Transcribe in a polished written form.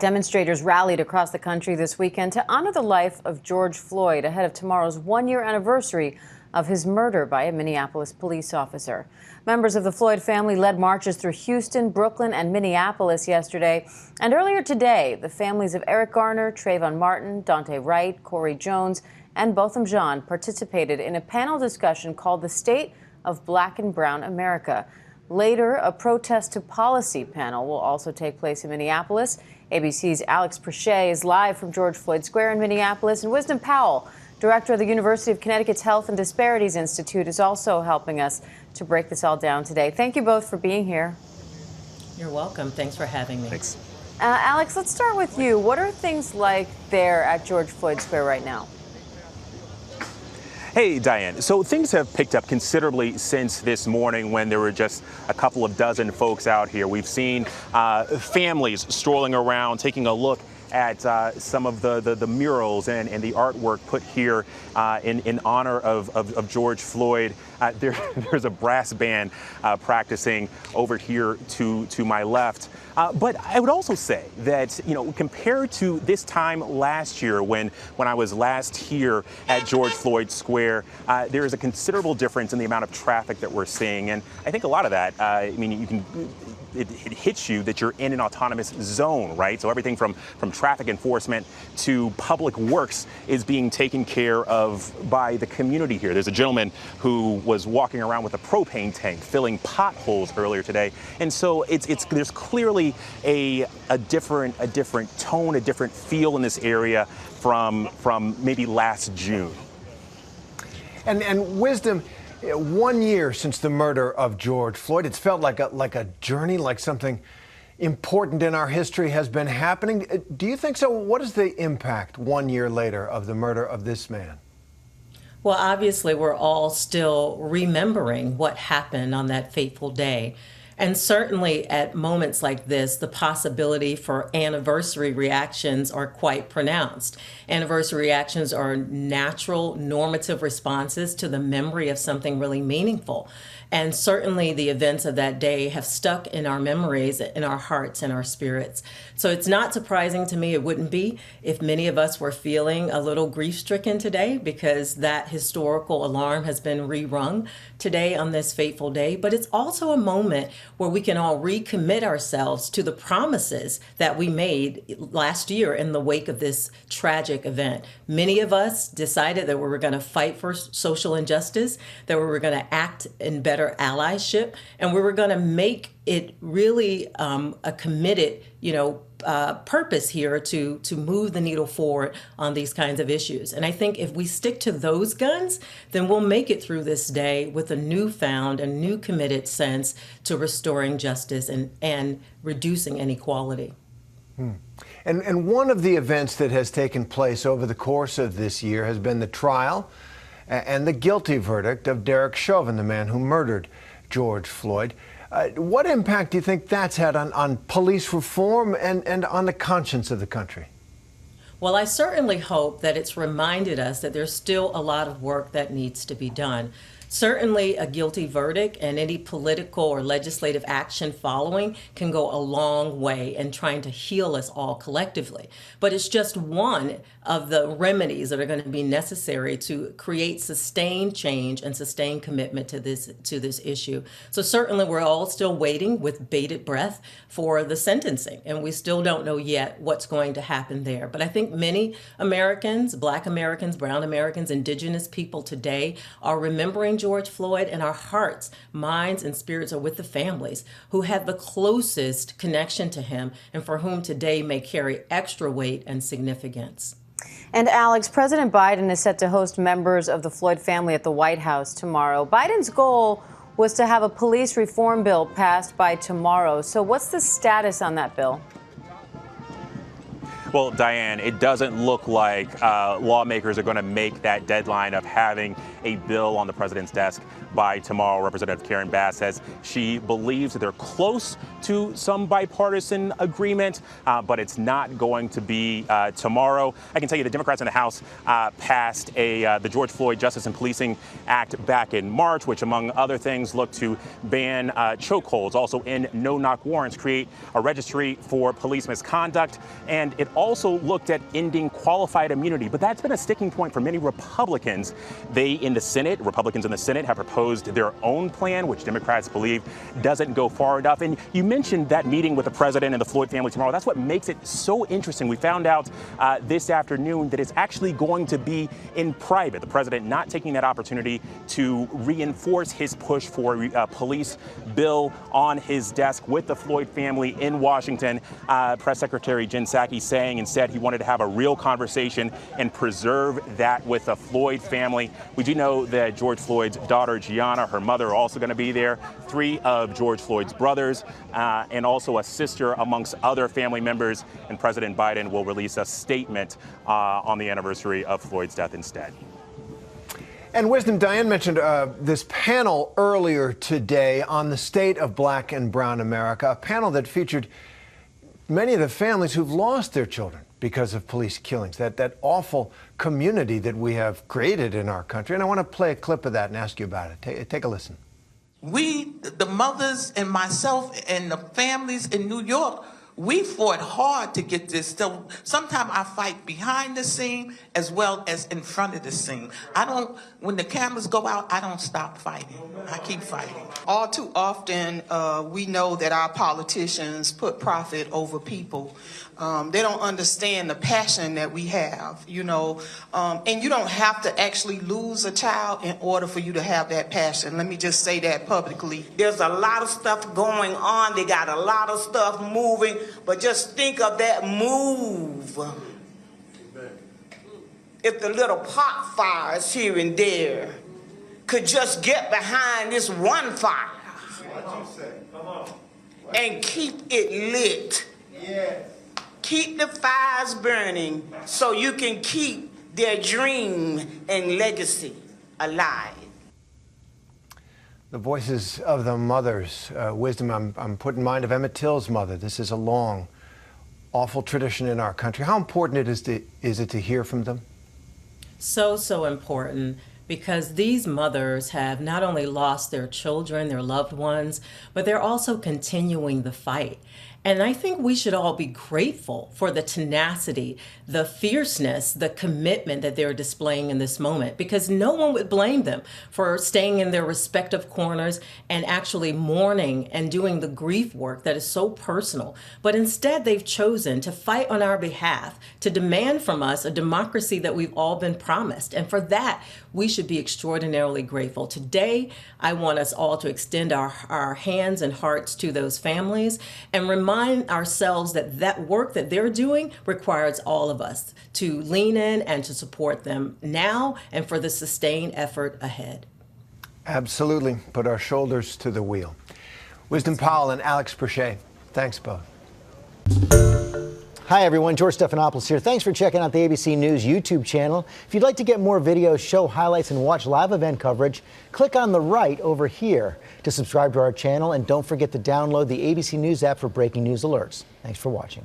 Demonstrators rallied across the country this weekend to honor the life of George Floyd ahead of tomorrow's one-year anniversary of his murder by a Minneapolis police officer. Members of the Floyd family led marches through Houston, Brooklyn, and Minneapolis yesterday. And earlier today, the families of Eric Garner, TRAYVON Martin, Daunte Wright, Corey Jones, and Botham Jean participated in a panel discussion called The State of Black and Brown America. Later, a protest to policy panel will also take place in Minneapolis. ABC's Alex Perche is live from George Floyd Square in Minneapolis, and WIZDOM Powell, director of the University of Connecticut's Health and Disparities Institute, is also helping us to break this all down today. Thank you both for being here. You're welcome. Thanks for having me. Thanks. Alex, let's start with you. What are things like there at George Floyd Square right now? Hey, Diane. So things have picked up considerably since this morning when there were just a couple of dozen folks out here. We've seen families strolling around, taking a look at some of the murals and the artwork put here in honor of George Floyd. There's a brass band practicing over here to my left. But I would also say that, you know, compared to this time last year when I was last here at George Floyd Square, there is a considerable difference in the amount of traffic that we're seeing. And I think a lot of that, I mean, it hits you that you're in an autonomous zone, right? So everything from traffic enforcement to public works is being taken care of by the community here. There's a gentleman who was walking around with a propane tank filling potholes earlier today. And so there's clearly a different tone, a different feel in this area from maybe last June. And WIZDOM, 1 year since the murder of George Floyd, it's felt like a journey, like something important in our history has been happening. Do you think so? What is the impact 1 year later of the murder of this man? Well, obviously, we're all still remembering what happened on that fateful day. And certainly at moments like this, the possibility for anniversary reactions are quite pronounced. Anniversary reactions are natural, normative responses to the memory of something really meaningful. And certainly the events of that day have stuck in our memories, in our hearts, and our spirits. So it's not surprising to me, it wouldn't be, if many of us were feeling a little grief-stricken today, because that historical alarm has been rerung today on this fateful day. But it's also a moment where we can all recommit ourselves to the promises that we made last year in the wake of this tragic event. Many of us decided that we were going to fight for social injustice, that we were going to act in better allyship, and we were going to make it really a committed, purpose here to move the needle forward on these kinds of issues. And I think if we stick to those guns, then we'll make it through this day with a newfound and new committed sense to restoring justice and reducing inequality. And one of the events that has taken place over the course of this year has been the trial and the guilty verdict of Derek Chauvin, the man who murdered George Floyd. What impact do you think that's had on police reform and on the conscience of the country? Well, I certainly hope that it's reminded us that there's still a lot of work that needs to be done. Certainly a guilty verdict and any political or legislative action following can go a long way in trying to heal us all collectively. But it's just one of the remedies that are going to be necessary to create sustained change and sustained commitment to this issue. So certainly we're all still waiting with bated breath for the sentencing, and we still don't know yet what's going to happen there. But I think many Americans, Black Americans, Brown Americans, Indigenous people today are remembering George Floyd, and our hearts, minds, and spirits are with the families who had the closest connection to him and for whom today may carry extra weight and significance. And Alex, President Biden is set to host members of the Floyd family at the White House tomorrow. Biden's goal was to have a police reform bill passed by tomorrow. So what's the status on that bill? Well, Diane, it doesn't look like lawmakers are going to make that deadline of having a bill on the president's desk by tomorrow. Representative Karen Bass says she believes that they're close to some bipartisan agreement, but it's not going to be tomorrow. I can tell you the Democrats in the House passed the George Floyd Justice and Policing Act back in March, which, among other things, looked to ban chokeholds, also end no-knock warrants, create a registry for police misconduct, and it also looked at ending qualified immunity. But that's been a sticking point for many Republicans. Republicans in the Senate have proposed their own plan, which Democrats believe doesn't go far enough. And you mentioned that meeting with the president and the Floyd family tomorrow. That's what makes it so interesting. We found out this afternoon that it's actually going to be in private. The president not taking that opportunity to reinforce his push for a police bill on his desk with the Floyd family in Washington. Press Secretary Jen Psaki saying instead he wanted to have a real conversation and preserve that with the Floyd family. We do know that George Floyd's daughter, Gianna, her mother, are also going to be there. 3 of George Floyd's brothers and also a sister, amongst other family members. And President Biden will release a statement on the anniversary of Floyd's death instead. And WIZDOM, Diane mentioned this panel earlier today on the state of Black and Brown America, a panel that featured many of the families who've lost their children because of police killings, that awful community that we have created in our country. And I want to play a clip of that and ask you about it. Take a listen. We, the mothers and myself and the families in New York, we fought hard to get this. So sometimes I fight behind the scene as well as in front of the scene. When the cameras go out, I don't stop fighting. I keep fighting. All too often, we know that our politicians put profit over people. They don't understand the passion that we have, you know, and you don't have to actually lose a child in order for you to have that passion. Let me just say that publicly. There's a lot of stuff going on. They got a lot of stuff moving, but just think of that move. If the little pot fires here and there could just get behind this one fire and keep it lit. Yes. Keep the fires burning so you can keep their dream and legacy alive. The voices of the mothers. WIZDOM, I'm put in mind of Emmett Till's mother. This is a long, awful tradition in our country. How important is it to hear from them? So important, because these mothers have not only lost their children, their loved ones, but they're also continuing the fight. And I think we should all be grateful for the tenacity, the fierceness, the commitment that they're displaying in this moment, because no one would blame them for staying in their respective corners and actually mourning and doing the grief work that is so personal. But instead, they've chosen to fight on our behalf, to demand from us a democracy that we've all been promised. And for that, we should be extraordinarily grateful. Today, I want us all to extend our hands and hearts to those families and remind ourselves that that work that they're doing requires all of us to lean in and to support them now and for the sustained effort ahead. Absolutely. Put our shoulders to the wheel. WIZDOM Powell and Alex Perche, thanks both. Hi everyone, George Stephanopoulos here. Thanks for checking out the ABC News YouTube channel. If you'd like to get more videos, show highlights, and watch live event coverage, click on the right over here to subscribe to our channel, and don't forget to download the ABC News app for breaking news alerts. Thanks for watching.